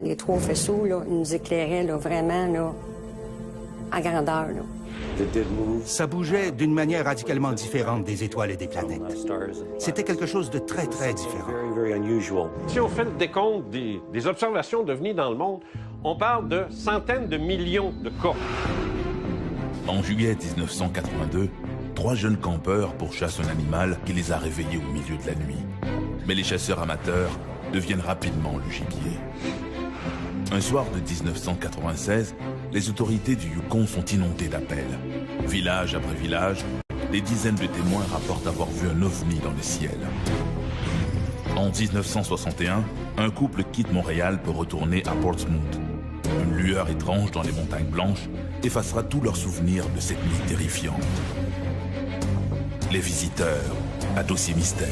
Les trois faisceaux, là, ils nous éclairaient là, vraiment là, en grandeur. Là. Ça bougeait d'une manière radicalement différente des étoiles et des planètes. C'était quelque chose de très, très différent. Si on fait le décompte des observations d'OVNI dans le monde, on parle de centaines de millions de cas. En juillet 1982, 3 jeunes campeurs pourchassent un animal qui les a réveillés au milieu de la nuit. Mais les chasseurs amateurs deviennent rapidement le gibier. Un soir de 1996, les autorités du Yukon sont inondées d'appels. Village après village, des dizaines de témoins rapportent avoir vu un ovni dans le ciel. En 1961, un couple quitte Montréal pour retourner à Portsmouth. Une lueur étrange dans les montagnes blanches effacera tous leurs souvenirs de cette nuit terrifiante. Les visiteurs, à dossier mystère.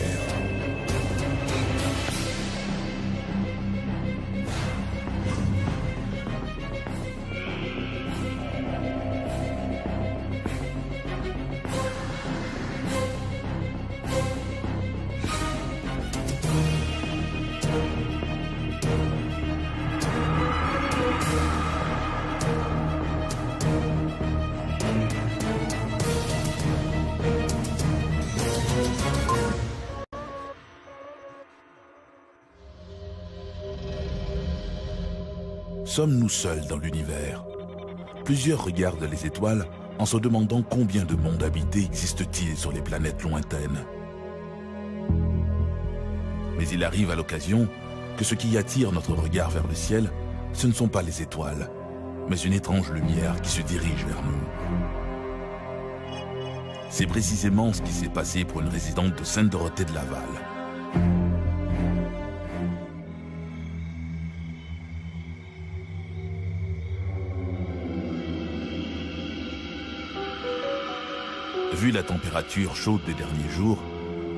Sommes-nous seuls dans l'univers? Plusieurs regardent les étoiles en se demandant combien de mondes habités existe-t-il sur les planètes lointaines. Mais il arrive à l'occasion que ce qui attire notre regard vers le ciel, ce ne sont pas les étoiles, mais une étrange lumière qui se dirige vers nous. C'est précisément ce qui s'est passé pour une résidente de Sainte-Dorothée de Laval. Vu la température chaude des derniers jours,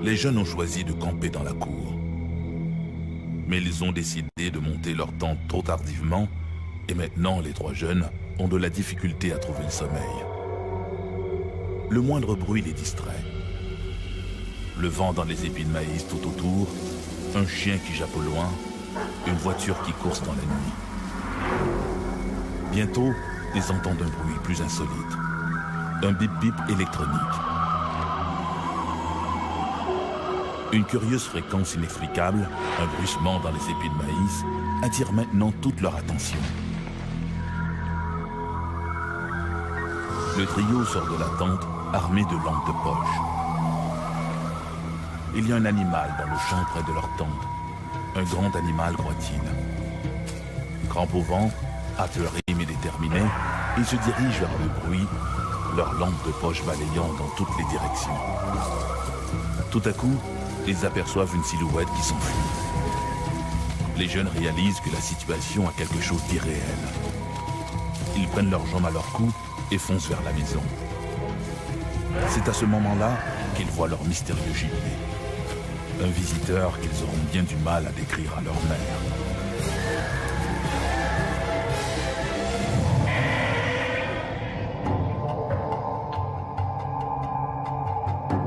les jeunes ont choisi de camper dans la cour. Mais ils ont décidé de monter leur tente trop tardivement et maintenant les 3 jeunes ont de la difficulté à trouver le sommeil. Le moindre bruit les distrait. Le vent dans les épis de maïs tout autour, un chien qui jappe au loin, une voiture qui course dans la nuit. Bientôt, ils entendent un bruit plus insolite. Un bip-bip électronique. Une curieuse fréquence inexplicable, un bruissement dans les épis de maïs, attire maintenant toute leur attention. Le trio sort de la tente armé de lampes de poche. Il y a un animal dans le champ près de leur tente. Un grand animal, croit-il. Crampe au vent, apeurés mais déterminés, ils se dirigent vers le bruit, leurs lampes de poche balayant dans toutes les directions. Tout à coup, ils aperçoivent une silhouette qui s'enfuit. Les jeunes réalisent que la situation a quelque chose d'irréel. Ils prennent leurs jambes à leur cou et foncent vers la maison. C'est à ce moment-là qu'ils voient leur mystérieux gibier. Un visiteur qu'ils auront bien du mal à décrire à leur mère.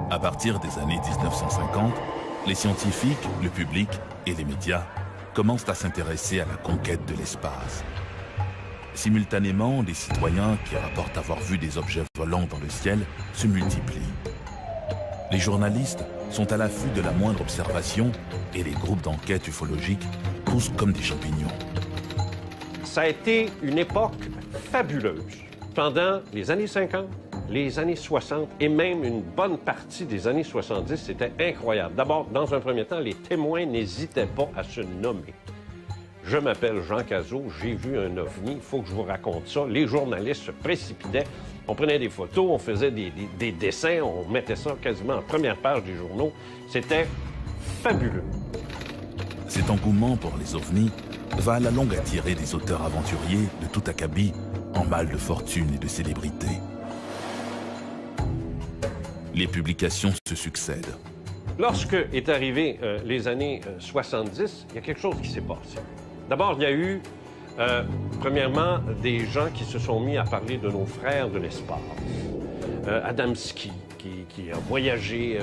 À partir des années 1950, les scientifiques, le public et les médias commencent à s'intéresser à la conquête de l'espace. Simultanément, les citoyens qui rapportent avoir vu des objets volants dans le ciel se multiplient. Les journalistes sont à l'affût de la moindre observation et les groupes d'enquête ufologiques poussent comme des champignons. Ça a été une époque fabuleuse. Pendant les années 50, les années 60 et même une bonne partie des années 70, c'était incroyable. D'abord, dans un premier temps, les témoins n'hésitaient pas à se nommer. Je m'appelle Jean Cazot, j'ai vu un ovni, il faut que je vous raconte ça. Les journalistes se précipitaient, on prenait des photos, on faisait des dessins, on mettait ça quasiment en première page des journaux. C'était fabuleux. Cet engouement pour les ovnis va à la longue attirer des auteurs aventuriers de tout acabit en mal de fortune et de célébrité. Les publications se succèdent. Lorsque est arrivé les années 70, il y a quelque chose qui s'est passé. D'abord, il y a eu, premièrement, des gens qui se sont mis à parler de nos frères de l'espace. Adamski, qui a voyagé,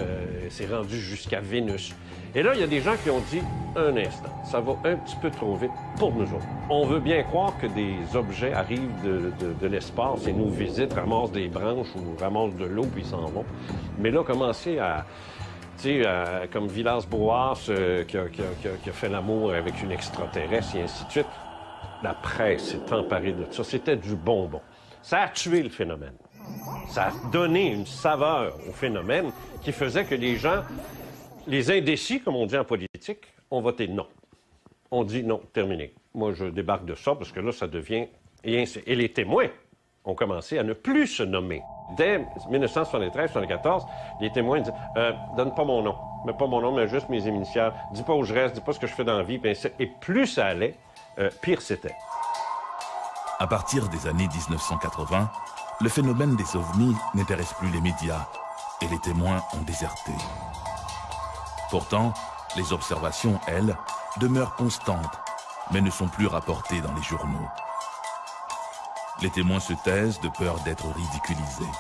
s'est rendu jusqu'à Vénus. Et là, il y a des gens qui ont dit, un instant, ça va un petit peu trop vite pour nous autres. On veut bien croire que des objets arrivent de l'espace et nous visitent, ramassent des branches ou ramassent de l'eau, puis ils s'en vont. Mais là, commencer à... Tu sais, comme Villas-Boas qui a fait l'amour avec une extraterrestre et ainsi de suite. La presse s'est emparée de ça. C'était du bonbon. Ça a tué le phénomène. Ça a donné une saveur au phénomène qui faisait que les gens, les indécis, comme on dit en politique, ont voté non. On dit non, terminé. Moi, je débarque de ça parce que là, ça devient... Et les témoins ont commencé à ne plus se nommer. Dès 1973-1974, les témoins disent donne pas mon nom. Mets pas mon nom, mais juste mes initiales. Dis pas où je reste, dis pas ce que je fais dans la vie. Et plus ça allait, pire c'était. À partir des années 1980, le phénomène des ovnis n'intéresse plus les médias et les témoins ont déserté. Pourtant, les observations, elles, demeurent constantes, mais ne sont plus rapportées dans les journaux. Les témoins se taisent de peur d'être ridiculisés.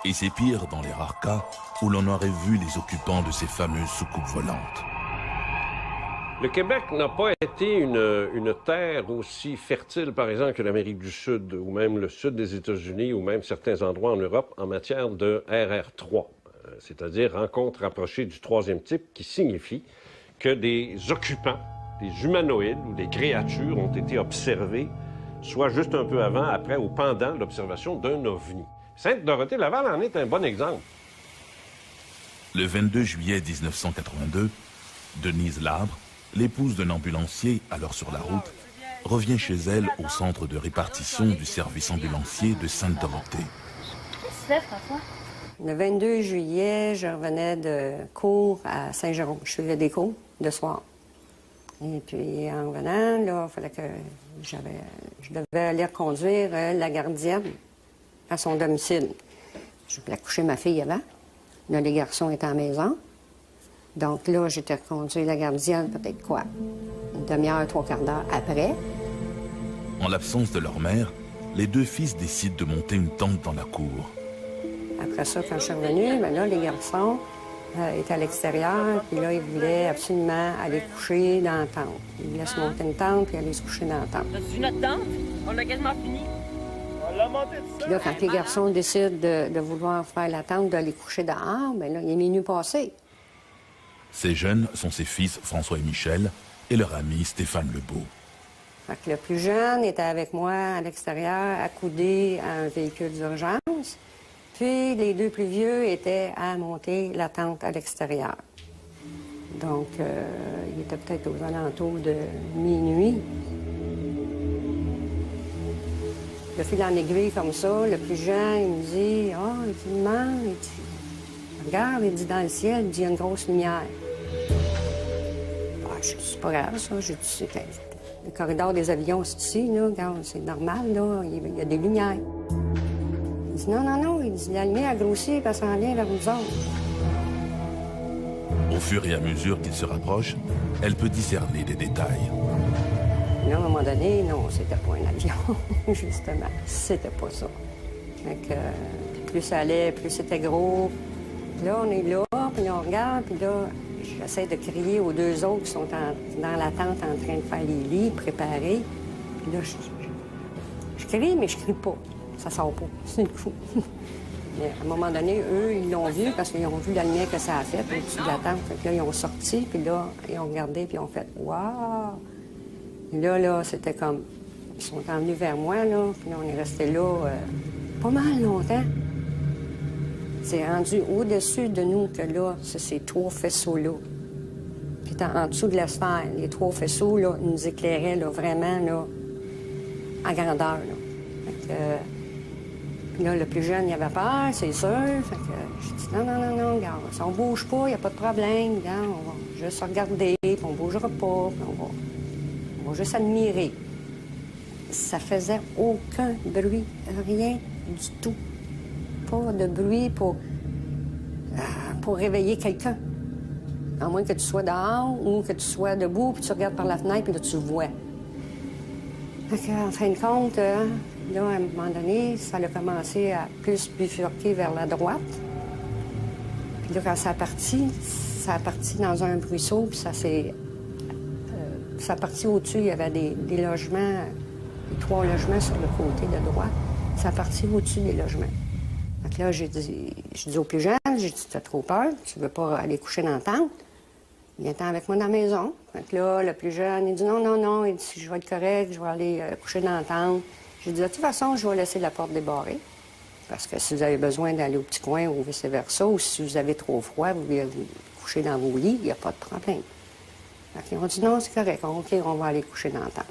Et c'est pire dans les rares cas où l'on aurait vu les occupants de ces fameuses soucoupes volantes. Le Québec n'a pas été une terre aussi fertile, par exemple, que l'Amérique du Sud, ou même le sud des États-Unis, ou même certains endroits en Europe, en matière de RR3, c'est-à-dire rencontre rapprochée du troisième type, qui signifie que des occupants, des humanoïdes ou des créatures ont été observés, soit juste un peu avant, après ou pendant l'observation d'un ovni. Sainte-Dorothée-Laval en est un bon exemple. Le 22 juillet 1982, Denise Labre, l'épouse d'un ambulancier, alors sur la route, revient chez elle au centre de répartition du service ambulancier de Sainte-Dorothée. Qu'est-ce que tu fais, François? Le 22 juillet, je revenais de cours à Saint-Jérôme. Je faisais des cours de soir. Et puis, en revenant, là, il fallait que je devais aller reconduire la gardienne à son domicile. Je voulais coucher ma fille avant. Là, les garçons étaient à la maison. Donc là, j'étais reconduit la gardienne, peut-être quoi, une demi-heure, trois quarts d'heure après. En l'absence de leur mère, les deux fils décident de monter une tente dans la cour. Après ça, quand je suis revenue, bien là, les garçons étaient à l'extérieur, puis là, ils voulaient absolument aller coucher dans la tente. Ils voulaient se monter une tente, puis aller se coucher dans la tente. T'as vu notre tente? On a quasiment fini. On l'a monté tout ça. Puis là, quand les garçons décident de vouloir faire la tente, d'aller coucher dehors, bien là, il est minuit passé. Ces jeunes sont ses fils François et Michel et leur ami Stéphane Lebeau. Fait que le plus jeune était avec moi à l'extérieur, accoudé à un véhicule d'urgence. Puis les deux plus vieux étaient à monter la tente à l'extérieur. Donc, il était peut-être aux alentours de minuit. De fil en aiguille comme ça, le plus jeune, il me dit « Ah, il dit, maman, il dit, regarde, il dit, dans le ciel, il dit, il y a une grosse lumière. » Ah, je dis, c'est pas grave, ça. Je dis, le corridor des avions, c'est ici, là. Regarde, c'est normal, là. Il y a des lumières. Il dit, non, non, non. Il dit, la lumière a grossi, puis elle s'en vient vers nous autres. Au fur et à mesure qu'il se rapproche, elle peut discerner des détails. Là, à un moment donné, non, c'était pas un avion, justement. C'était pas ça. Donc, plus ça allait, plus c'était gros. Puis là, on est là, puis là, on regarde, puis là, j'essaie de crier aux deux autres qui sont dans la tente en train de faire les lits, préparés. Puis là, je crie, mais je crie pas. Ça sort pas. C'est le coup. Mais à un moment donné, eux, ils l'ont vu parce qu'ils ont vu la lumière que ça a fait au-dessus de la tente. Fait que là, ils ont sorti, puis là, ils ont regardé, puis ils ont fait « Wow! » Et là, c'était comme... Ils sont venus vers moi, là, puis là, on est resté là pas mal longtemps. C'est rendu au-dessus de nous que là, c'est ces trois faisceaux-là. Puis en dessous de la sphère, les trois faisceaux, là, nous éclairaient, là, vraiment, là, en grandeur, là. Fait que, puis là, le plus jeune, il avait peur, c'est sûr. Fait que j'ai dit, non, non, non, non, regarde, si on bouge pas, il n'y a pas de problème, regarde, on va juste regarder, puis on bougera pas, puis on va juste admirer. Ça faisait aucun bruit, rien du tout. Pas de bruit pour réveiller quelqu'un. À moins que tu sois dehors ou que tu sois debout, puis tu regardes par la fenêtre, puis là, tu vois. Donc, en fin de compte, Là, à un moment donné, ça a commencé à plus bifurquer vers la droite. Puis là, quand ça a parti dans un ruisseau, puis ça a parti au-dessus. Il y avait des logements, 3 logements sur le côté de droite. Ça a parti au-dessus des logements. Donc là, j'ai dit au plus jeune, j'ai dit, tu as trop peur, tu veux pas aller coucher dans la tente? Viens-t'en avec moi dans la maison. Donc là, le plus jeune, il dit, non, non, non, il dit, je vais être correct, je vais aller coucher dans la tente. J'ai dit, de toute façon, je vais laisser la porte débarrée. Parce que si vous avez besoin d'aller au petit coin ou vice-versa, ou si vous avez trop froid, vous voulez vous coucher dans vos lits, il n'y a pas de problème. Donc, ils ont dit, non, c'est correct, OK, on va aller coucher dans la tente.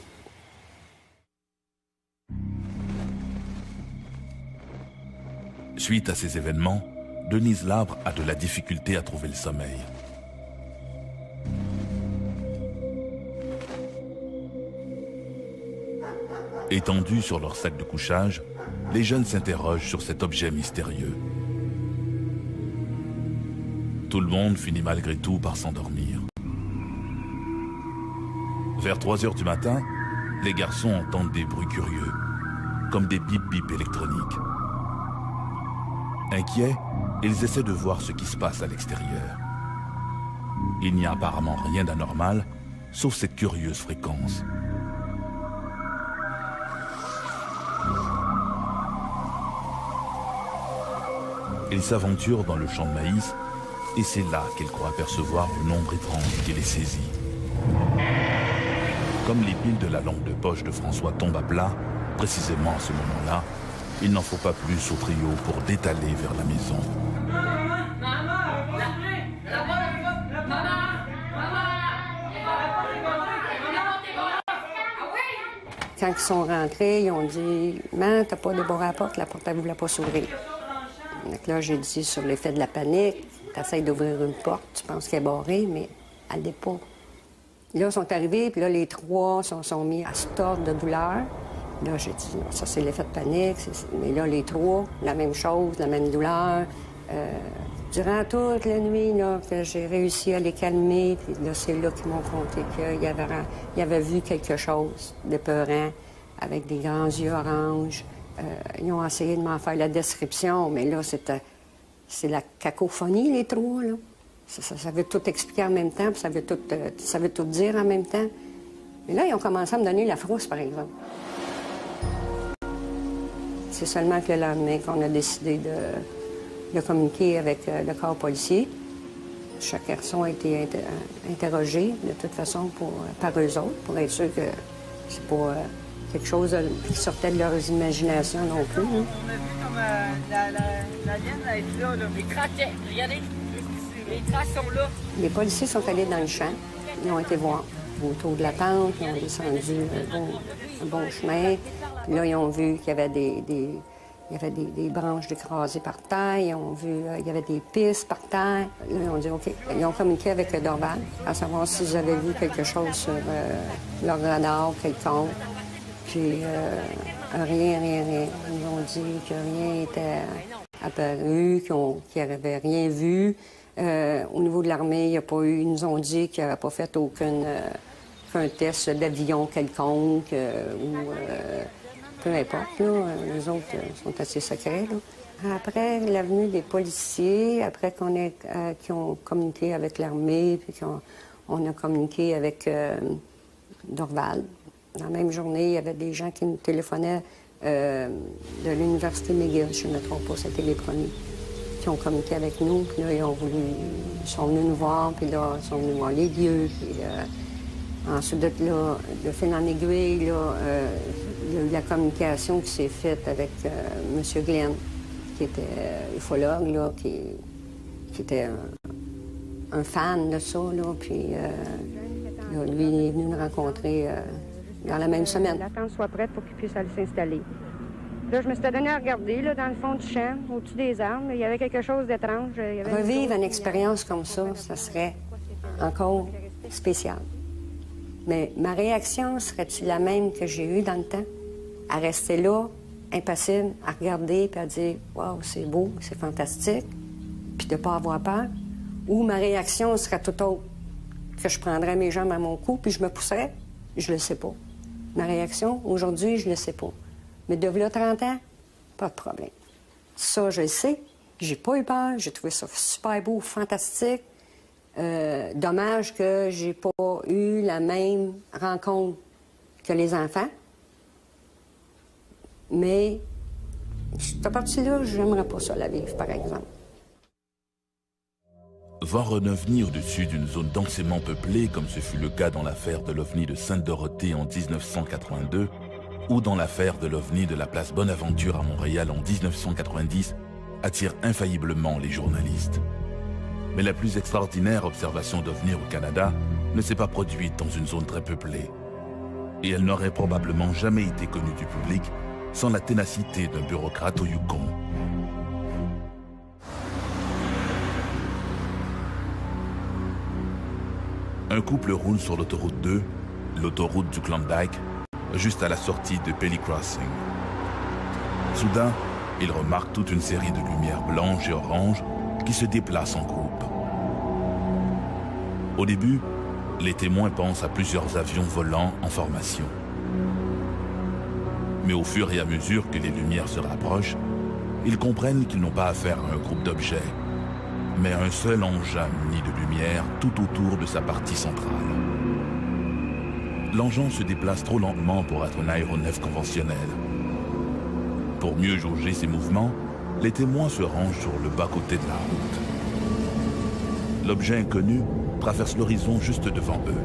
Suite à ces événements, Denise Labre a de la difficulté à trouver le sommeil. Étendus sur leur sac de couchage, les jeunes s'interrogent sur cet objet mystérieux. Tout le monde finit malgré tout par s'endormir. Vers 3 heures du matin, les garçons entendent des bruits curieux, comme des bip-bip électroniques. Inquiets, ils essaient de voir ce qui se passe à l'extérieur. Il n'y a apparemment rien d'anormal, sauf cette curieuse fréquence. Ils s'aventurent dans le champ de maïs, et c'est là qu'ils croient apercevoir une ombre étrange qui les saisit. Comme les piles de la lampe de poche de François tombent à plat, précisément à ce moment-là, il n'en faut pas plus au trio pour détaler vers la maison. Quand ils sont rentrés, ils ont dit « Maman, t'as pas débarré la porte, elle ne voulait pas s'ouvrir. » Donc là, j'ai dit, sur l'effet de la panique, t'essayes d'ouvrir une porte, tu penses qu'elle est barrée, mais elle n'est pas. Là, ils sont arrivés, puis là, les 3 sont mis à se tordre de douleur. Là, j'ai dit, non, ça, c'est l'effet de panique. Mais là, les 3, la même chose, la même douleur. Durant toute la nuit, là, que j'ai réussi à les calmer, puis là, c'est là qu'ils m'ont conté qu'ils avaient vu quelque chose d'épeurant, avec des grands yeux oranges. Ils ont essayé de m'en faire la description, mais là, c'est la cacophonie, les 3, là. Ça veut tout expliquer en même temps, puis ça veut tout dire en même temps. Mais là, ils ont commencé à me donner la frousse, par exemple. C'est seulement que le lendemain qu'on a décidé de communiquer avec le corps policier. Chaque garçon a été interrogé, de toute façon, par eux autres, pour être sûr que c'est pas quelque chose qui sortait de leurs imaginations non plus. Hein. On a vu comme la liane être là. Les traces, regardez, les traces sont là. Les policiers sont allés dans le champ. Ils ont été voir autour de la tente. Ils ont descendu un bon chemin. Puis là, ils ont vu qu'il y avait des branches écrasées par terre. Ils ont vu qu'il y avait des pistes par terre. Là, ils ont dit OK. Ils ont communiqué avec le Dorval à savoir s'ils avaient vu quelque chose sur leur radar quelconque. Puis rien. Ils nous ont dit que rien n'était apparu, qu'ils n'avaient rien vu. Au niveau de l'armée, il n'y a pas eu. Ils nous ont dit qu'ils n'avaient pas fait aucun test d'avion quelconque ou peu importe. Là, les autres sont assez secrets. Là. Après l'avenue des policiers, après qu'ils ont communiqué avec l'armée, puis qu'on a communiqué avec Dorval. Dans la même journée, il y avait des gens qui nous téléphonaient de l'Université McGill, je ne me trompe pas, c'était les premiers, qui ont communiqué avec nous. Puis là, ils sont venus nous voir, puis là, ils sont venus voir les lieux. Puis ensuite de là, de fil en aiguille, là, il y a eu la communication qui s'est faite avec M. Glenn, qui était ufologue, là, qui était un fan de ça, là, puis là, lui, il est venu nous rencontrer dans la même semaine. La tente soit prête pour qu'il puisse aller s'installer. Là, je me suis donné à regarder, là, dans le fond du champ, au-dessus des arbres. Il y avait quelque chose d'étrange. Revivre une expérience comme ça serait encore spécial. Mais ma réaction serait-tu la même que j'ai eue dans le temps? À rester là, impassible, à regarder puis à dire « Wow, c'est beau, c'est fantastique », puis de ne pas avoir peur? Ou ma réaction serait tout autre? Que je prendrais mes jambes à mon cou puis je me pousserais? Je le sais pas. Ma réaction, aujourd'hui, je le sais pas. Mais de là 30 ans, pas de problème. Ça, je le sais. J'ai pas eu peur. J'ai trouvé ça super beau, fantastique. Dommage que j'ai pas eu la même rencontre que les enfants. Mais cette partie-là, j'aimerais pas ça la vivre, par exemple. Voir un ovni au-dessus d'une zone densément peuplée, comme ce fut le cas dans l'affaire de l'ovni de Sainte-Dorothée en 1982, ou dans l'affaire de l'ovni de la place Bonaventure à Montréal en 1990, attire infailliblement les journalistes. Mais la plus extraordinaire observation d'ovni au Canada ne s'est pas produite dans une zone très peuplée. Et elle n'aurait probablement jamais été connue du public sans la ténacité d'un bureaucrate au Yukon. Un couple roule sur l'autoroute 2, l'autoroute du Klondike, juste à la sortie de Pelly Crossing. Soudain, ils remarquent toute une série de lumières blanches et oranges qui se déplacent en groupe. Au début, les témoins pensent à plusieurs avions volants en formation. Mais au fur et à mesure que les lumières se rapprochent, ils comprennent qu'ils n'ont pas affaire à un groupe d'objets, mais à un seul engin muni de lumière tout autour de sa partie centrale. L'engin se déplace trop lentement pour être un aéronef conventionnel. Pour mieux jauger ses mouvements, les témoins se rangent sur le bas-côté de la route. L'objet inconnu traverse l'horizon juste devant eux.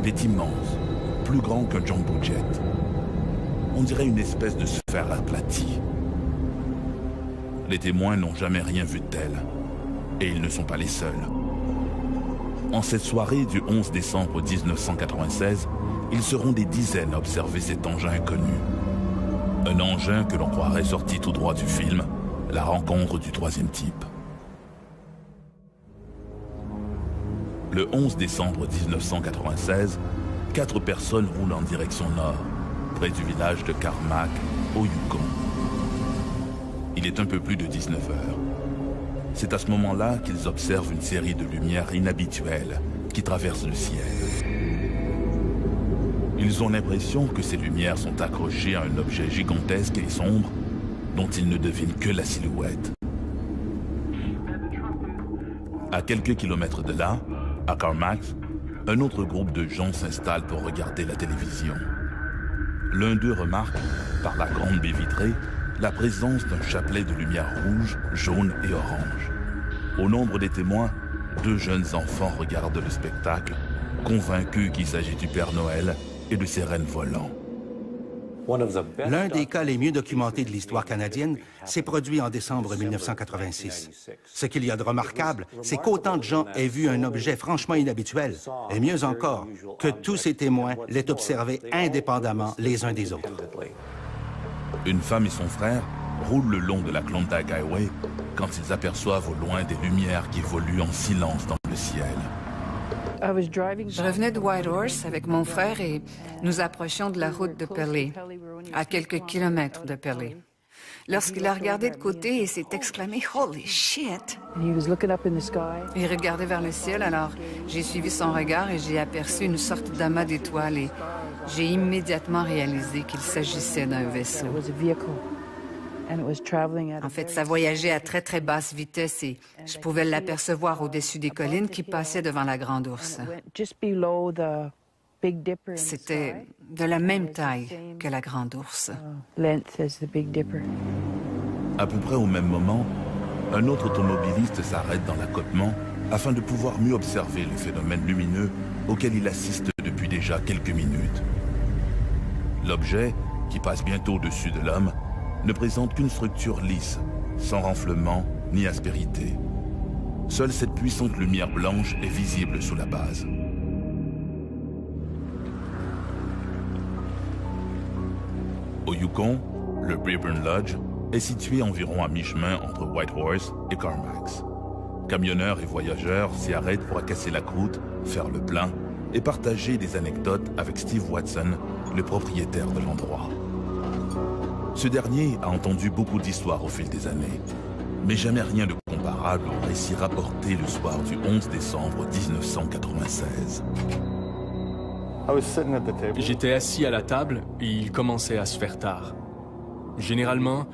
Il est immense, plus grand qu'un jumbo jet. On dirait une espèce de sphère aplatie. Les témoins n'ont jamais rien vu de tel. Et ils ne sont pas les seuls. En cette soirée du 11 décembre 1996, ils seront des dizaines à observer cet engin inconnu. Un engin que l'on croirait sorti tout droit du film, La rencontre du troisième type. Le 11 décembre 1996, 4 personnes roulent en direction nord, près du village de Carmack, au Yukon. Il est un peu plus de 19 heures. C'est à ce moment-là qu'ils observent une série de lumières inhabituelles qui traversent le ciel. Ils ont l'impression que ces lumières sont accrochées à un objet gigantesque et sombre dont ils ne devinent que la silhouette. À quelques kilomètres de là, à Carmack, un autre groupe de gens s'installe pour regarder la télévision. L'un d'eux remarque, par la grande baie vitrée, la présence d'un chapelet de lumière rouge, jaune et orange. Au nombre des témoins, 2 jeunes enfants regardent le spectacle, convaincus qu'il s'agit du Père Noël et de ses rennes volants. L'un des cas les mieux documentés de l'histoire canadienne s'est produit en décembre 1986. Ce qu'il y a de remarquable, c'est qu'autant de gens aient vu un objet franchement inhabituel, et mieux encore, que tous ces témoins l'aient observé indépendamment les uns des autres. Une femme et son frère roulent le long de la Klondike Highway quand ils aperçoivent au loin des lumières qui évoluent en silence dans le ciel. Je revenais de Whitehorse avec mon frère et nous approchions de la route de Pelly, à quelques kilomètres de Pelly. Lorsqu'il a regardé de côté et s'est exclamé « Holy shit !» Il regardait vers le ciel, alors j'ai suivi son regard et j'ai aperçu une sorte d'amas d'étoiles et j'ai immédiatement réalisé qu'il s'agissait d'un vaisseau. En fait, ça voyageait à très, très basse vitesse et je pouvais l'apercevoir au-dessus des collines qui passaient devant la Grande Ourse. C'était de la même taille que la Grande Ourse. À peu près au même moment, un autre automobiliste s'arrête dans l'accotement afin de pouvoir mieux observer le phénomène lumineux auquel il assiste depuis déjà quelques minutes. L'objet, qui passe bientôt au-dessus de l'homme, ne présente qu'une structure lisse, sans renflement ni aspérité. Seule cette puissante lumière blanche est visible sous la base. Au Yukon, le Braeburn Lodge est situé environ à mi-chemin entre Whitehorse et Carmack. Camionneurs et voyageurs s'y arrêtent pour casser la croûte, faire le plein et partager des anecdotes avec Steve Watson, le propriétaire de l'endroit. Ce dernier a entendu beaucoup d'histoires au fil des années, mais jamais rien de comparable au récit rapporté le soir du 11 décembre 1996. J'étais assis à la table et il commençait à se faire tard. Généralement,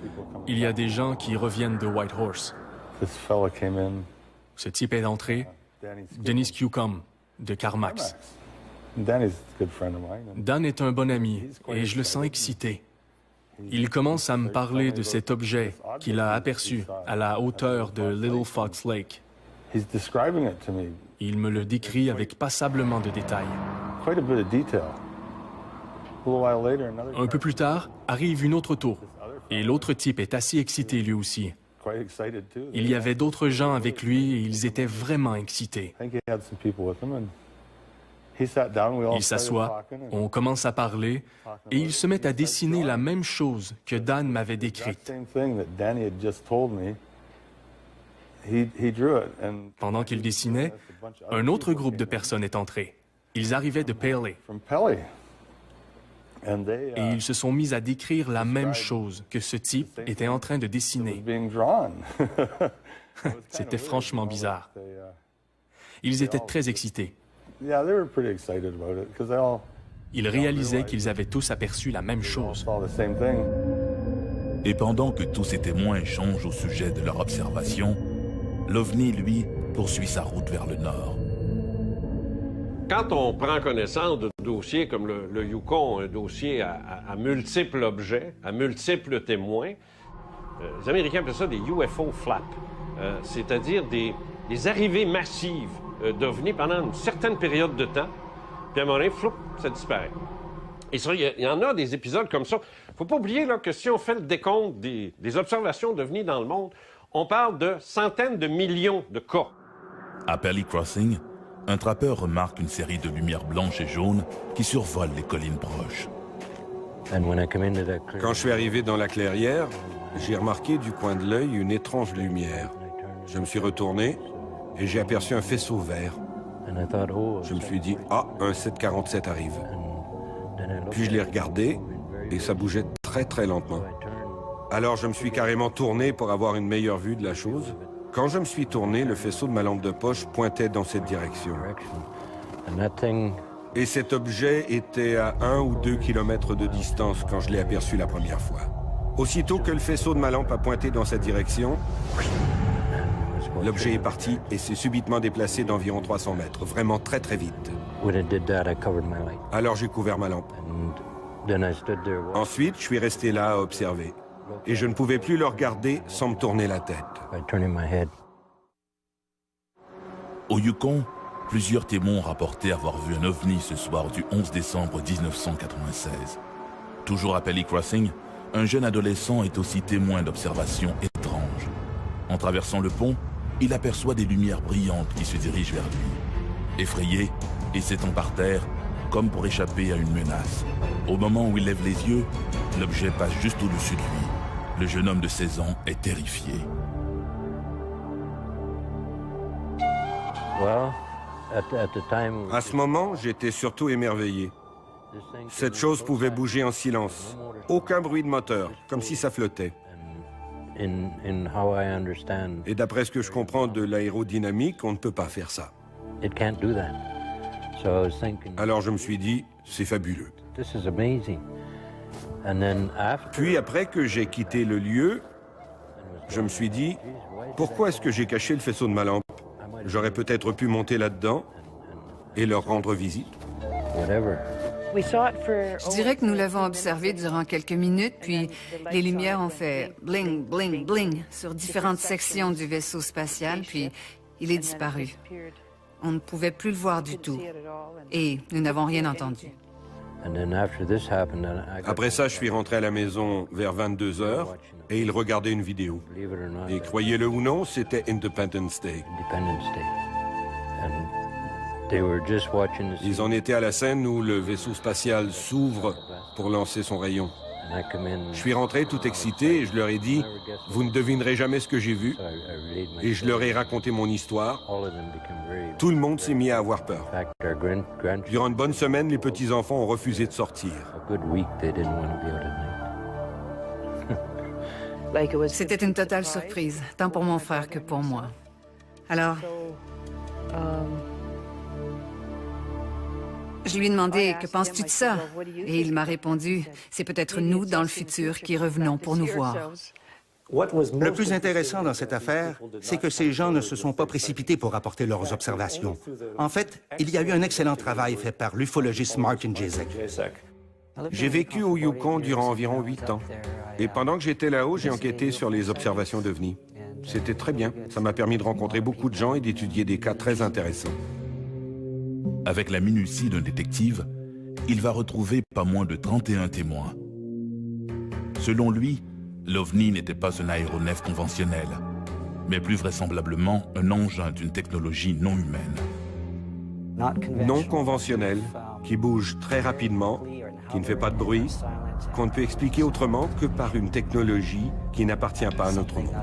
il y a des gens qui reviennent de Whitehorse. Ce type est entré, Dennis Newcomb, de Carmax. Dan est un bon ami et je le sens excité. Il commence à me parler de cet objet qu'il a aperçu à la hauteur de Little Fox Lake. Il me le décrit avec passablement de détails. Un peu plus tard, arrive une autre tour, et l'autre type est assez excité lui aussi. Il y avait d'autres gens avec lui et ils étaient vraiment excités. Il s'assoit, on commence à parler, et il se met à dessiner la même chose que Dan m'avait décrite. Pendant qu'il dessinait, un autre groupe de personnes est entré. Ils arrivaient de Paley. Et ils se sont mis à décrire la même chose que ce type était en train de dessiner. C'était franchement bizarre. Ils étaient très excités. Ils réalisaient qu'ils avaient tous aperçu la même chose. Et pendant que tous ces témoins échangent au sujet de leur observation, l'OVNI, lui, poursuit sa route vers le nord. Quand on prend connaissance de dossiers comme le Yukon, un dossier à multiples objets, à multiples témoins, les Américains appellent ça des UFO flaps, c'est-à-dire des arrivées massives d'OVNI pendant une certaine période de temps, puis à un moment donné, floup, ça disparaît. Et ça, il y en a des épisodes comme ça. Il ne faut pas oublier là, que si on fait le décompte des observations d'OVNI dans le monde, on parle de centaines de millions de cas. À Pelly Crossing, un trappeur remarque une série de lumières blanches et jaunes qui survolent les collines proches. Quand je suis arrivé dans la clairière, j'ai remarqué du coin de l'œil une étrange lumière. Je me suis retourné et j'ai aperçu un faisceau vert. Je me suis dit, ah, un 747 arrive. Puis je l'ai regardé et ça bougeait très très lentement. Alors je me suis carrément tourné pour avoir une meilleure vue de la chose. Quand je me suis tourné, le faisceau de ma lampe de poche pointait dans cette direction. Et cet objet était à 1 ou 2 kilomètres de distance quand je l'ai aperçu la première fois. Aussitôt que le faisceau de ma lampe a pointé dans cette direction, l'objet est parti et s'est subitement déplacé d'environ 300 mètres, vraiment très très vite. Alors j'ai couvert ma lampe. Ensuite, je suis resté là à observer. Et je ne pouvais plus le regarder sans me tourner la tête. Au Yukon, plusieurs témoins ont rapporté avoir vu un OVNI ce soir du 11 décembre 1996. Toujours à Pelly Crossing, un jeune adolescent est aussi témoin d'observations étranges. En traversant le pont, il aperçoit des lumières brillantes qui se dirigent vers lui. Effrayé et s'étend par terre, comme pour échapper à une menace. Au moment où il lève les yeux, l'objet passe juste au-dessus de lui. Le jeune homme de 16 ans est terrifié. À ce moment, j'étais surtout émerveillé. Cette chose pouvait bouger en silence. Aucun bruit de moteur, comme si ça flottait. Et d'après ce que je comprends de l'aérodynamique, on ne peut pas faire ça. Alors je me suis dit, c'est fabuleux. Puis après que j'ai quitté le lieu, je me suis dit, pourquoi est-ce que j'ai caché le faisceau de ma lampe? J'aurais peut-être pu monter là-dedans et leur rendre visite. Je dirais que nous l'avons observé durant quelques minutes, puis les lumières ont fait bling, bling, bling sur différentes sections du vaisseau spatial, puis il est disparu. On ne pouvait plus le voir du tout. Et nous n'avons rien entendu. Après ça, je suis rentré à la maison vers 22 h et ils regardaient une vidéo. Et croyez-le ou non, c'était Independence Day. Ils en étaient à la scène où le vaisseau spatial s'ouvre pour lancer son rayon. Je suis rentré tout excité et je leur ai dit « Vous ne devinerez jamais ce que j'ai vu ». Et je leur ai raconté mon histoire. Tout le monde s'est mis à avoir peur. Durant une bonne semaine, les petits-enfants ont refusé de sortir. C'était une totale surprise, tant pour mon frère que pour moi. Alors, Je lui ai demandé « Que penses-tu de ça? » Et il m'a répondu « C'est peut-être nous, dans le futur, qui revenons pour nous voir. » Le plus intéressant dans cette affaire, c'est que ces gens ne se sont pas précipités pour rapporter leurs observations. En fait, il y a eu un excellent travail fait par l'ufologiste Martin Jezik. J'ai vécu au Yukon durant environ 8 ans. Et pendant que j'étais là-haut, j'ai enquêté sur les observations d'OVNI. C'était très bien. Ça m'a permis de rencontrer beaucoup de gens et d'étudier des cas très intéressants. Avec la minutie d'un détective, il va retrouver pas moins de 31 témoins. Selon lui, l'OVNI n'était pas un aéronef conventionnel, mais plus vraisemblablement un engin d'une technologie non humaine. Non conventionnel, qui bouge très rapidement, qui ne fait pas de bruit, qu'on ne peut expliquer autrement que par une technologie qui n'appartient pas à notre monde.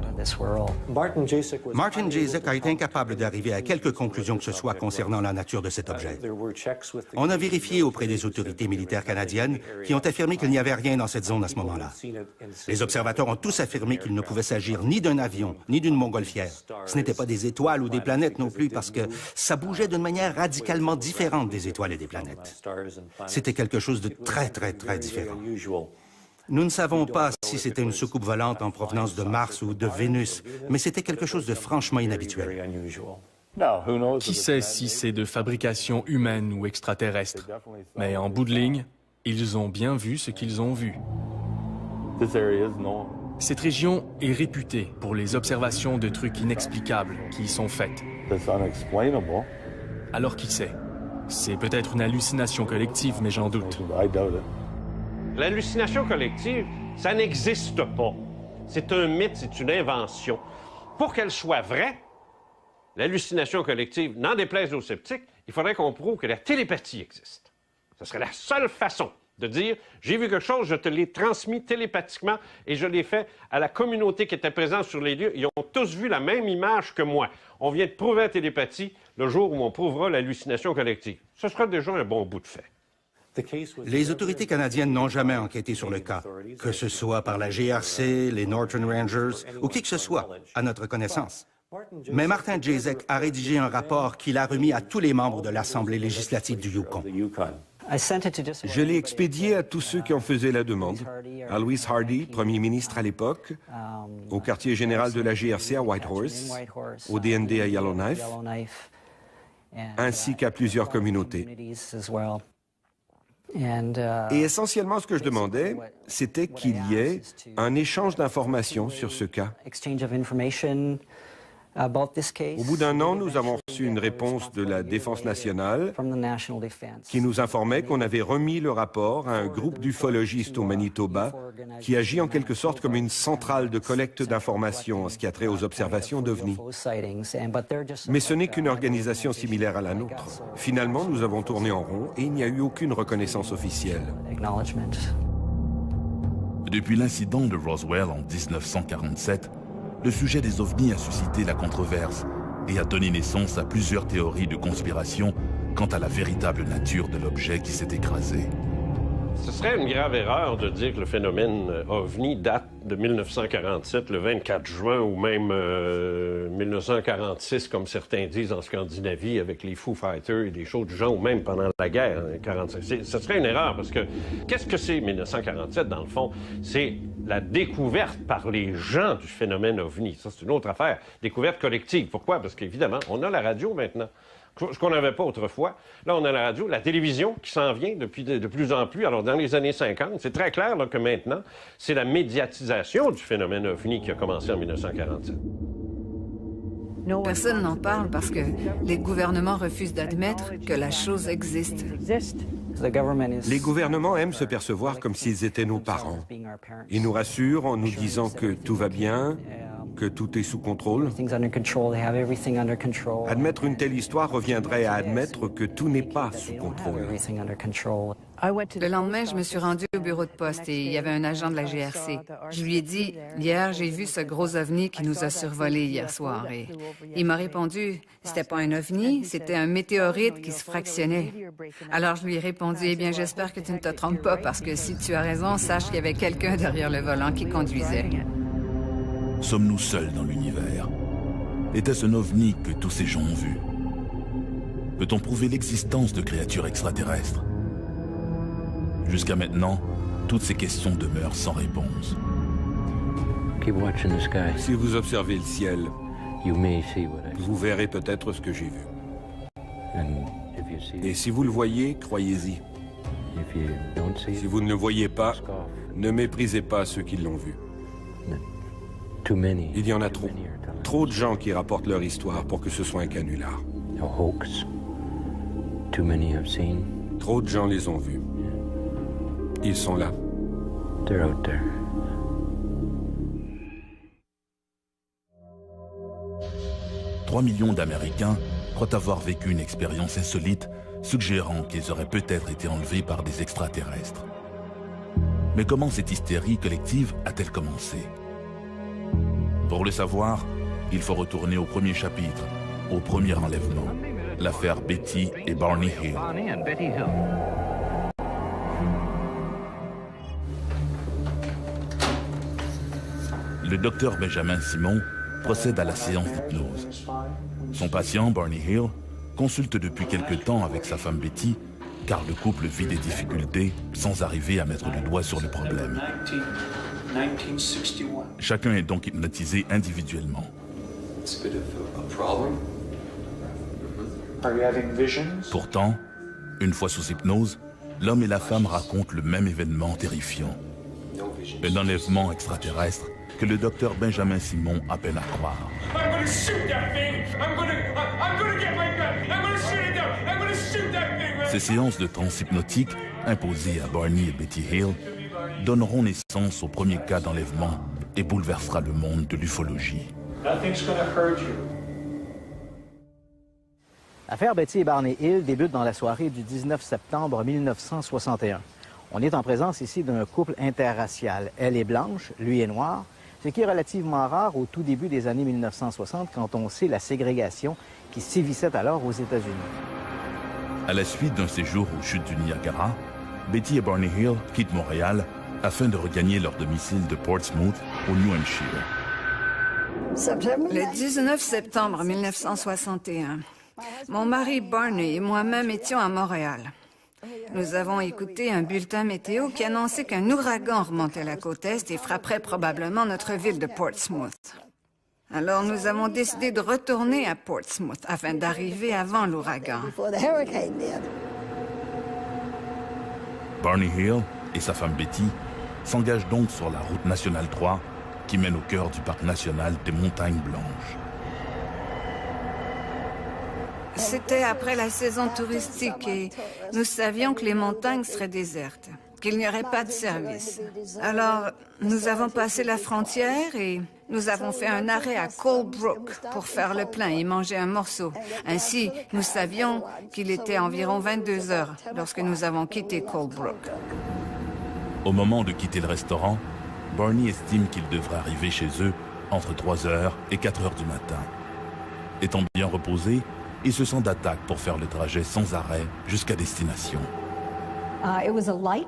Martin Jezik a été incapable d'arriver à quelque conclusion que ce soit concernant la nature de cet objet. On a vérifié auprès des autorités militaires canadiennes qui ont affirmé qu'il n'y avait rien dans cette zone à ce moment-là. Les observateurs ont tous affirmé qu'il ne pouvait s'agir ni d'un avion, ni d'une montgolfière. Ce n'étaient pas des étoiles ou des planètes non plus parce que ça bougeait d'une manière radicalement différente des étoiles et des planètes. C'était quelque chose de très, très, très différent. Nous ne savons pas si c'était une soucoupe volante en provenance de Mars ou de Vénus, mais c'était quelque chose de franchement inhabituel. Qui sait si c'est de fabrication humaine ou extraterrestre? Mais en bout de ligne, ils ont bien vu ce qu'ils ont vu. Cette région est réputée pour les observations de trucs inexplicables qui y sont faites. Alors qui sait? C'est peut-être une hallucination collective, mais j'en doute. L'hallucination collective, ça n'existe pas. C'est un mythe, c'est une invention. Pour qu'elle soit vraie, l'hallucination collective, n'en déplaise aux sceptiques, il faudrait qu'on prouve que la télépathie existe. Ce serait la seule façon de dire « J'ai vu quelque chose, je te l'ai transmis télépathiquement et je l'ai fait à la communauté qui était présente sur les lieux. Ils ont tous vu la même image que moi. On vient de prouver la télépathie le jour où on prouvera l'hallucination collective. » Ce sera déjà un bon bout de fait. Les autorités canadiennes n'ont jamais enquêté sur le cas, que ce soit par la GRC, les Northern Rangers ou qui que ce soit, à notre connaissance. Mais Martin Jezik a rédigé un rapport qu'il a remis à tous les membres de l'Assemblée législative du Yukon. Je l'ai expédié à tous ceux qui en faisaient la demande, à Louis Hardy, premier ministre à l'époque, au quartier général de la GRC à Whitehorse, au DND à Yellowknife, ainsi qu'à plusieurs communautés. Et essentiellement, ce que je demandais, c'était qu'il y ait un échange d'informations sur ce cas. Au bout d'un an, nous avons reçu une réponse de la Défense nationale qui nous informait qu'on avait remis le rapport à un groupe d'ufologistes au Manitoba qui agit en quelque sorte comme une centrale de collecte d'informations en ce qui a trait aux observations d'OVNI. Mais ce n'est qu'une organisation similaire à la nôtre. Finalement, nous avons tourné en rond et il n'y a eu aucune reconnaissance officielle. Depuis l'incident de Roswell en 1947, le sujet des ovnis a suscité la controverse et a donné naissance à plusieurs théories de conspiration quant à la véritable nature de l'objet qui s'est écrasé. Ce serait une grave erreur de dire que le phénomène OVNI date de 1947, le 24 juin, ou même 1946, comme certains disent en Scandinavie, avec les Foo Fighters et des choses du genre, ou même pendant la guerre, 1945. Ce serait une erreur, parce que qu'est-ce que c'est 1947, dans le fond? C'est la découverte par les gens du phénomène OVNI. Ça, c'est une autre affaire. Découverte collective. Pourquoi? Parce qu'évidemment, on a la radio maintenant. Ce qu'on n'avait pas autrefois. Là, on a la radio, la télévision qui s'en vient de plus en plus. Alors, dans les années 50, c'est très clair là, que maintenant, c'est la médiatisation du phénomène OVNI qui a commencé en 1947. Personne n'en parle parce que les gouvernements refusent d'admettre que la chose existe. Les gouvernements aiment se percevoir comme s'ils étaient nos parents. Ils nous rassurent en nous disant que tout va bien, que tout est sous contrôle. Admettre une telle histoire reviendrait à admettre que tout n'est pas sous contrôle. Le lendemain, je me suis rendue au bureau de poste et il y avait un agent de la GRC. Je lui ai dit, hier, j'ai vu ce gros ovni qui nous a survolés hier soir. Et il m'a répondu, c'était pas un ovni, c'était un météorite qui se fractionnait. Alors je lui ai répondu, eh bien, j'espère que tu ne te trompes pas parce que si tu as raison, sache qu'il y avait quelqu'un derrière le volant qui conduisait. Sommes-nous seuls dans l'univers? Était-ce un ovni que tous ces gens ont vu? peut-on prouver l'existence de créatures extraterrestres? Jusqu'à maintenant, toutes ces questions demeurent sans réponse. Si vous observez le ciel, vous verrez peut-être ce que j'ai vu. Et si vous le voyez, croyez-y. Si vous ne le voyez pas, ne méprisez pas ceux qui l'ont vu. Il y en a trop. Trop de gens qui rapportent leur histoire pour que ce soit un canular. Trop de gens les ont vus. Ils sont là. 3 millions d'Américains croient avoir vécu une expérience insolite, suggérant qu'ils auraient peut-être été enlevés par des extraterrestres. Mais comment cette hystérie collective a-t-elle commencé? Pour le savoir, il faut retourner au premier chapitre, au premier enlèvement, l'affaire Betty et Barney Hill. Le docteur Benjamin Simon procède à la séance d'hypnose. Son patient, Barney Hill, consulte depuis quelque temps avec sa femme Betty, car le couple vit des difficultés sans arriver à mettre le doigt sur le problème. Chacun est donc hypnotisé individuellement. Pourtant, une fois sous hypnose, l'homme et la femme racontent le même événement terrifiant. Un enlèvement extraterrestre que le docteur Benjamin Simon a peine à croire. Ces séances de transe hypnotique, imposées à Barney et Betty Hill, donneront naissance au premier cas d'enlèvement et bouleversera le monde de l'ufologie. L'affaire Betty et Barney Hill débute dans la soirée du 19 septembre 1961. On est en présence ici d'un couple interracial. Elle est blanche, lui est noir, ce qui est relativement rare au tout début des années 1960 quand on sait la ségrégation qui sévissait alors aux États-Unis. À la suite d'un séjour aux chutes du Niagara, Betty et Barney Hill quittent Montréal afin de regagner leur domicile de Portsmouth, au New Hampshire. Le 19 septembre 1961, mon mari Barney et moi-même étions à Montréal. Nous avons écouté un bulletin météo qui annonçait qu'un ouragan remontait la côte Est et frapperait probablement notre ville de Portsmouth. Alors nous avons décidé de retourner à Portsmouth afin d'arriver avant l'ouragan. Barney Hill et sa femme Betty s'engagent donc sur la route nationale 3 qui mène au cœur du parc national des Montagnes Blanches. C'était après la saison touristique et nous savions que les montagnes seraient désertes, qu'il n'y aurait pas de service. Alors, nous avons passé la frontière et nous avons fait un arrêt à Colebrook pour faire le plein et manger un morceau. Ainsi, nous savions qu'il était environ 22 heures lorsque nous avons quitté Colebrook. Au moment de quitter le restaurant, Barney estime qu'il devrait arriver chez eux entre 3 heures et 4 heures du matin. Étant bien reposé, il se sent d'attaque pour faire le trajet sans arrêt jusqu'à destination.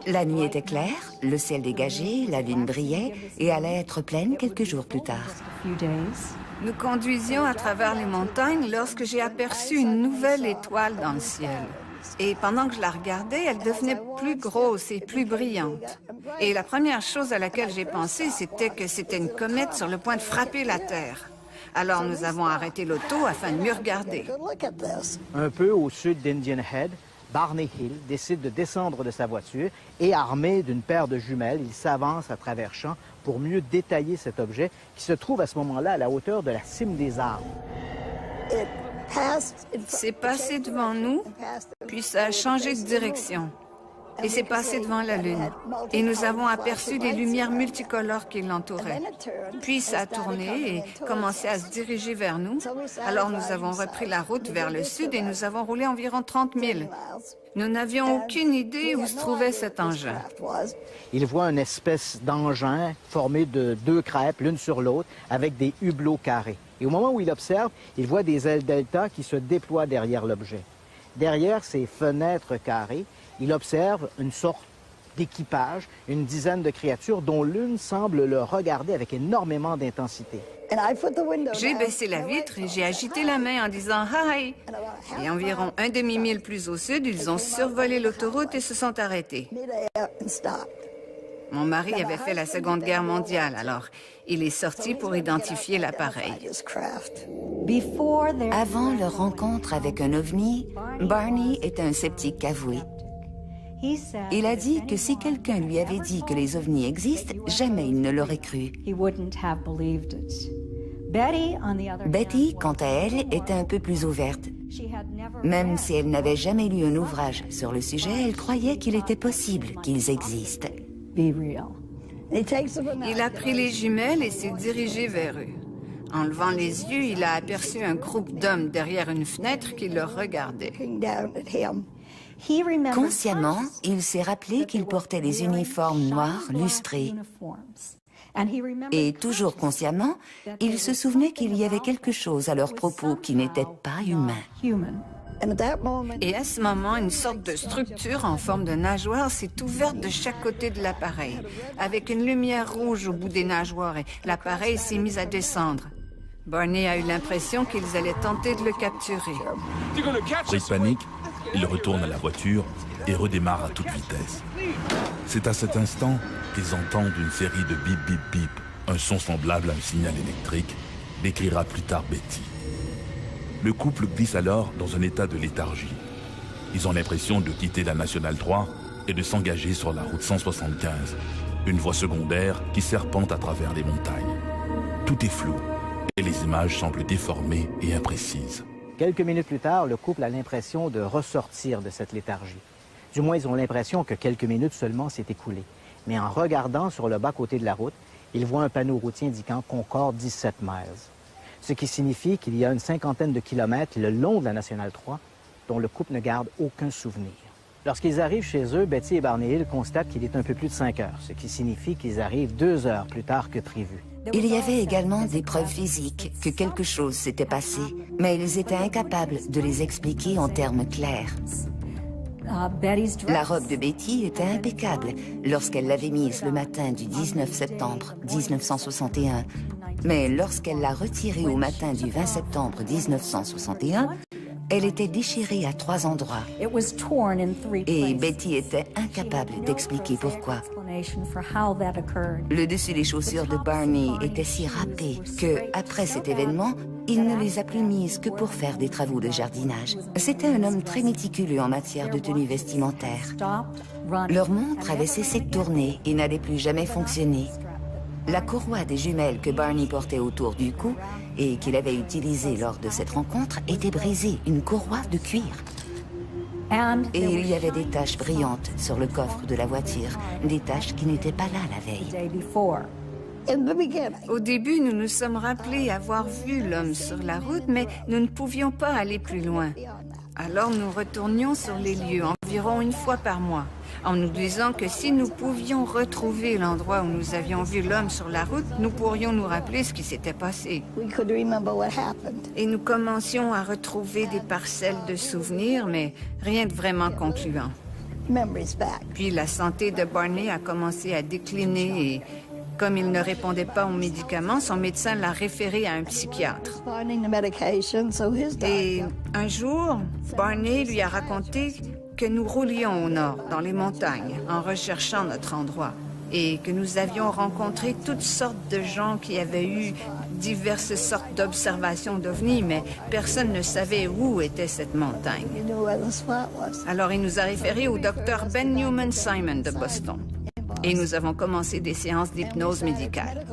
La nuit était claire, le ciel dégagé, la lune brillait et allait être pleine quelques jours plus tard. Nous conduisions à travers les montagnes lorsque j'ai aperçu une nouvelle étoile dans le ciel. Et pendant que je la regardais, elle devenait plus grosse et plus brillante. Et la première chose à laquelle j'ai pensé, c'était que c'était une comète sur le point de frapper la Terre. Alors nous avons arrêté l'auto afin de mieux regarder. Un peu au sud d'Indian Head, Barney Hill décide de descendre de sa voiture et, armé d'une paire de jumelles, il s'avance à travers champs pour mieux détailler cet objet qui se trouve à ce moment-là à la hauteur de la cime des arbres. C'est passé devant nous, puis ça a changé de direction. Et c'est passé devant la Lune. Et nous avons aperçu des lumières multicolores qui l'entouraient. Puis ça a tourné et commencé à se diriger vers nous. Alors nous avons repris la route vers le sud et nous avons roulé environ 30 000. Nous n'avions aucune idée où se trouvait cet engin. Il voit une espèce d'engin formé de 2 crêpes, l'une sur l'autre, avec des hublots carrés. Et au moment où il observe, il voit des ailes delta qui se déploient derrière l'objet. Derrière ces fenêtres carrées, il observe une sorte d'équipage, une dizaine de créatures dont l'une semble le regarder avec énormément d'intensité. J'ai baissé la vitre et j'ai agité la main en disant « Hi ». Et environ un demi-mille plus au sud, ils ont survolé l'autoroute et se sont arrêtés. Mon mari avait fait la Seconde Guerre mondiale, alors il est sorti pour identifier l'appareil. Avant leur rencontre avec un ovni, Barney était un sceptique avoué. Il a dit que si quelqu'un lui avait dit que les ovnis existent, jamais il ne l'aurait cru. Betty, quant à elle, était un peu plus ouverte. Même si elle n'avait jamais lu un ouvrage sur le sujet, elle croyait qu'il était possible qu'ils existent. Il a pris les jumelles et s'est dirigé vers eux. En levant les yeux, il a aperçu un groupe d'hommes derrière une fenêtre qui le regardait. Consciemment, il s'est rappelé qu'ils portaient des uniformes noirs lustrés. Et toujours consciemment, il se souvenait qu'il y avait quelque chose à leur propos qui n'était pas humain. Et à ce moment, une sorte de structure en forme de nageoire s'est ouverte de chaque côté de l'appareil, avec une lumière rouge au bout des nageoires, et l'appareil s'est mis à descendre. Barney a eu l'impression qu'ils allaient tenter de le capturer. Pris de panique, il retourne à la voiture et redémarre à toute vitesse. C'est à cet instant qu'ils entendent une série de bip bip bip, un son semblable à un signal électrique, décrira plus tard Betty. Le couple glisse alors dans un état de léthargie. Ils ont l'impression de quitter la Nationale 3 et de s'engager sur la route 175, une voie secondaire qui serpente à travers les montagnes. Tout est flou et les images semblent déformées et imprécises. Quelques minutes plus tard, le couple a l'impression de ressortir de cette léthargie. Du moins, ils ont l'impression que quelques minutes seulement s'est écoulé. Mais en regardant sur le bas-côté de la route, ils voient un panneau routier indiquant Concorde 17 miles. Ce qui signifie qu'il y a une cinquantaine de kilomètres le long de la Nationale 3 dont le couple ne garde aucun souvenir. Lorsqu'ils arrivent chez eux, Betty et Barney Hill constatent qu'il est un peu plus de 5 heures, ce qui signifie qu'ils arrivent 2 heures plus tard que prévu. Il y avait également des preuves physiques que quelque chose s'était passé, mais ils étaient incapables de les expliquer en termes clairs. La robe de Betty était impeccable lorsqu'elle l'avait mise le matin du 19 septembre 1961. Mais lorsqu'elle l'a retirée au matin du 20 septembre 1961, elle était déchirée à 3 endroits. Et Betty était incapable d'expliquer pourquoi. Le dessus des chaussures de Barney était si râpé que, après cet événement, il ne les a plus mises que pour faire des travaux de jardinage. C'était un homme très méticuleux en matière de tenue vestimentaire. Leur montre avait cessé de tourner et n'allait plus jamais fonctionner. La courroie des jumelles que Barney portait autour du cou et qu'il avait utilisée lors de cette rencontre était brisée, une courroie de cuir. Et il y avait des taches brillantes sur le coffre de la voiture, des taches qui n'étaient pas là la veille. Au début, nous nous sommes rappelés avoir vu l'homme sur la route, mais nous ne pouvions pas aller plus loin. Alors nous retournions sur les lieux environ une fois par mois, en nous disant que si nous pouvions retrouver l'endroit où nous avions vu l'homme sur la route, nous pourrions nous rappeler ce qui s'était passé. Et nous commencions à retrouver des parcelles de souvenirs, mais rien de vraiment concluant. Puis la santé de Barney a commencé à décliner et, comme il ne répondait pas aux médicaments, son médecin l'a référé à un psychiatre. Et un jour, Barney lui a raconté que nous roulions au nord, dans les montagnes, en recherchant notre endroit, et que nous avions rencontré toutes sortes de gens qui avaient eu diverses sortes d'observations d'ovnis, mais personne ne savait où était cette montagne. Alors il nous a référés au docteur Ben Newman Simon de Boston. Et nous avons commencé des séances d'hypnose médicale.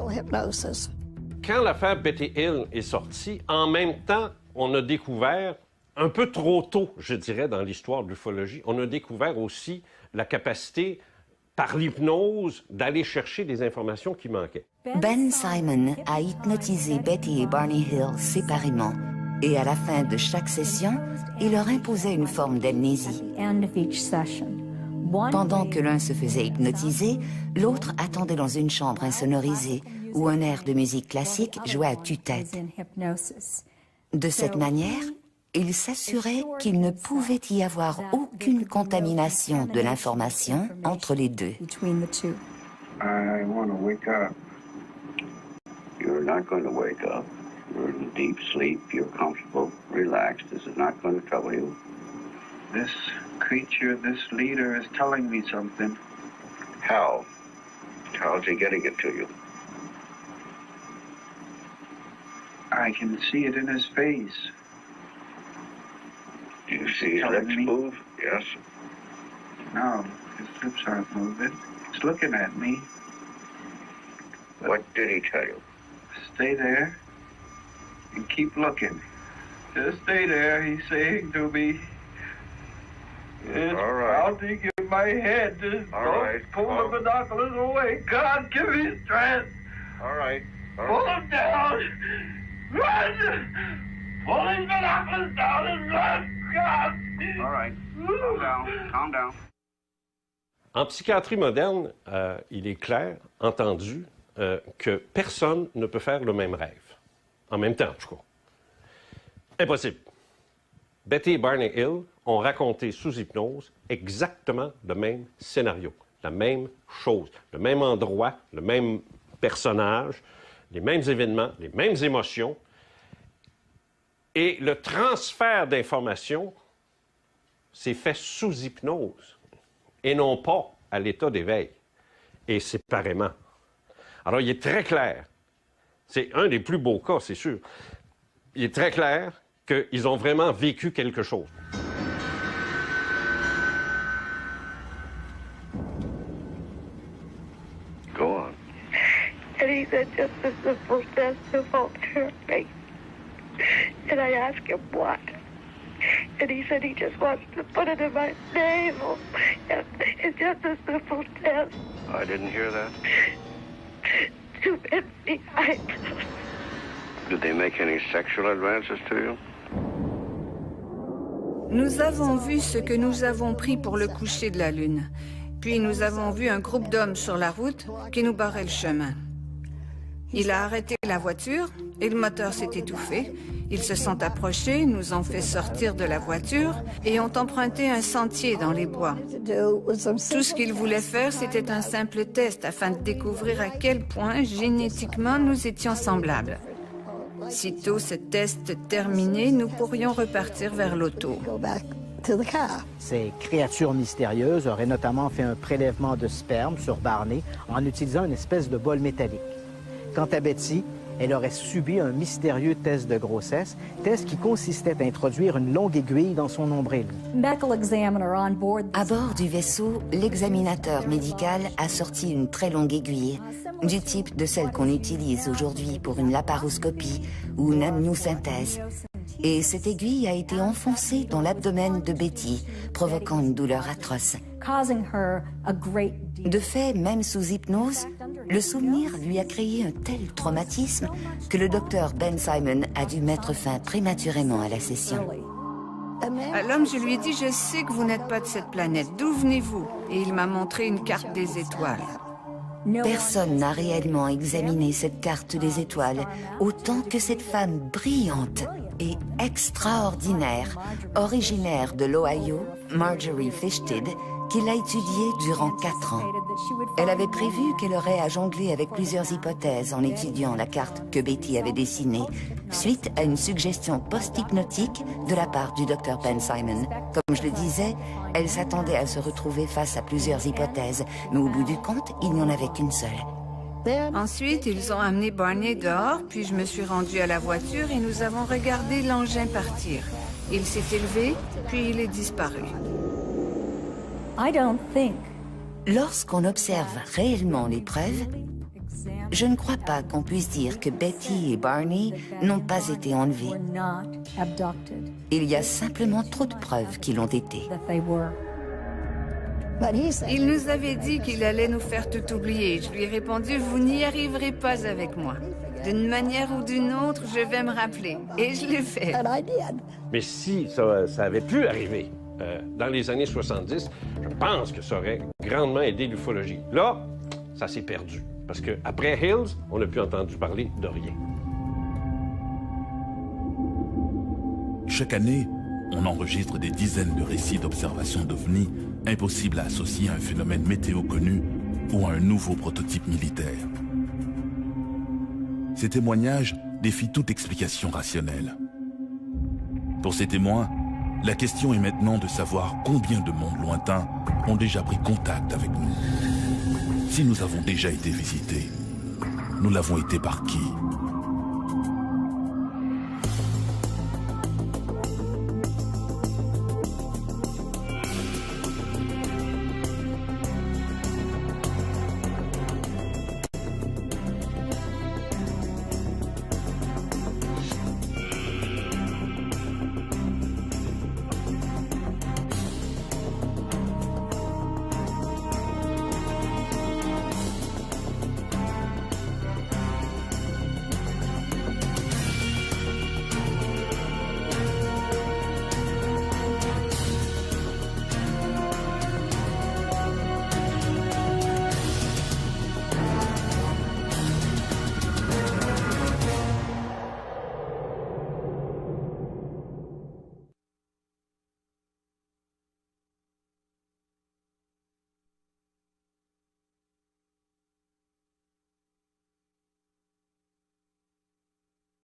Quand l'affaire Betty Hill est sortie, en même temps, on a découvert, un peu trop tôt, je dirais, dans l'histoire de l'ufologie, on a découvert aussi la capacité, par l'hypnose, d'aller chercher des informations qui manquaient. Ben Simon a hypnotisé Betty et Barney Hill séparément. Et à la fin de chaque session, il leur imposait une forme d'amnésie. Pendant que l'un se faisait hypnotiser, l'autre attendait dans une chambre insonorisée où un air de musique classique jouait à tue-tête. De cette manière, il s'assurait qu'il ne pouvait y avoir aucune contamination de l'information entre les deux. I want to wake up. You're not going to wake up. You're in deep sleep. You're comfortable, relaxed. This is not going to trouble you. This creature, this leader is telling me something. How? How's he getting it to you? I can see it in his face. Do you see his lips move? Yes. No, his lips aren't moving. He's looking at me. What did he tell you? Stay there and keep looking. Just stay there, he's saying to me. It's all right. pounding in my head. Just all right. Pull the binoculars away. God, give me strength. All right. Pull them down. Run! Pull these binoculars down and run! God! All right. Calm down. Calm down. En psychiatrie moderne, il est clair, entendu, que personne ne peut faire le même rêve. En même temps, en tout cas. Impossible. Betty et Barney Hill ont raconté sous hypnose exactement le même scénario, la même chose, le même endroit, le même personnage, les mêmes événements, les mêmes émotions. Et le transfert d'informations s'est fait sous hypnose et non pas à l'état d'éveil, et séparément. Alors, il est très clair, c'est un des plus beaux cas, c'est sûr, il est très clair qu'ils ont vraiment vécu quelque chose. Go on. And he said, just a simple test won't hurt me. And I asked him what. And he said he just wants to put it in my navel. And it's just a simple test. I didn't hear that. To empty eyes. Did they make any sexual advances to you? Nous avons vu ce que nous avons pris pour le coucher de la Lune. Puis nous avons vu un groupe d'hommes sur la route qui nous barrait le chemin. Il a arrêté la voiture et le moteur s'est étouffé. Ils se sont approchés, nous ont fait sortir de la voiture et ont emprunté un sentier dans les bois. Tout ce qu'ils voulaient faire, c'était un simple test afin de découvrir à quel point génétiquement nous étions semblables. Sitôt ce test terminé, nous pourrions repartir vers l'auto. Ces créatures mystérieuses auraient notamment fait un prélèvement de sperme sur Barney en utilisant une espèce de bol métallique. Quant à Betty, elle aurait subi un mystérieux test de grossesse, test qui consistait à introduire une longue aiguille dans son nombril. À bord du vaisseau, l'examinateur médical a sorti une très longue aiguille, du type de celle qu'on utilise aujourd'hui pour une laparoscopie ou une amniosynthèse. Et cette aiguille a été enfoncée dans l'abdomen de Betty, provoquant une douleur atroce. De fait, même sous hypnose, le souvenir lui a créé un tel traumatisme que le docteur Ben Simon a dû mettre fin prématurément à la session. À l'homme, je lui ai dit, je sais que vous n'êtes pas de cette planète, d'où venez-vous? Et il m'a montré une carte des étoiles. Personne n'a réellement examiné cette carte des étoiles autant que cette femme brillante et extraordinaire, originaire de l'Ohio, Marjorie Fishted, qui l'a étudiée durant 4 ans. Elle avait prévu qu'elle aurait à jongler avec plusieurs hypothèses en étudiant la carte que Betty avait dessinée, suite à une suggestion post-hypnotique de la part du Dr Ben Simon. Comme je le disais, elle s'attendait à se retrouver face à plusieurs hypothèses, mais au bout du compte, il n'y en avait qu'une seule. Ensuite, ils ont amené Barney dehors, puis je me suis rendue à la voiture et nous avons regardé l'engin partir. Il s'est élevé, puis il est disparu. Lorsqu'on observe réellement les preuves, je ne crois pas qu'on puisse dire que Betty et Barney n'ont pas été enlevés. Il y a simplement trop de preuves qu'ils l'ont été. Il nous avait dit qu'il allait nous faire tout oublier. Je lui ai répondu, vous n'y arriverez pas avec moi. D'une manière ou d'une autre, je vais me rappeler. Et je l'ai fait. Mais si ça avait pu arriver dans les années 70, je pense que ça aurait grandement aidé l'ufologie. Là, ça s'est perdu. Parce qu'après Hills, on n'a plus entendu parler de rien. Chaque année, on enregistre des dizaines de récits d'observations d'OVNI impossibles à associer à un phénomène météo connu ou à un nouveau prototype militaire. Ces témoignages défient toute explication rationnelle. Pour ces témoins, la question est maintenant de savoir combien de mondes lointains ont déjà pris contact avec nous. Si nous avons déjà été visités, nous l'avons été par qui ?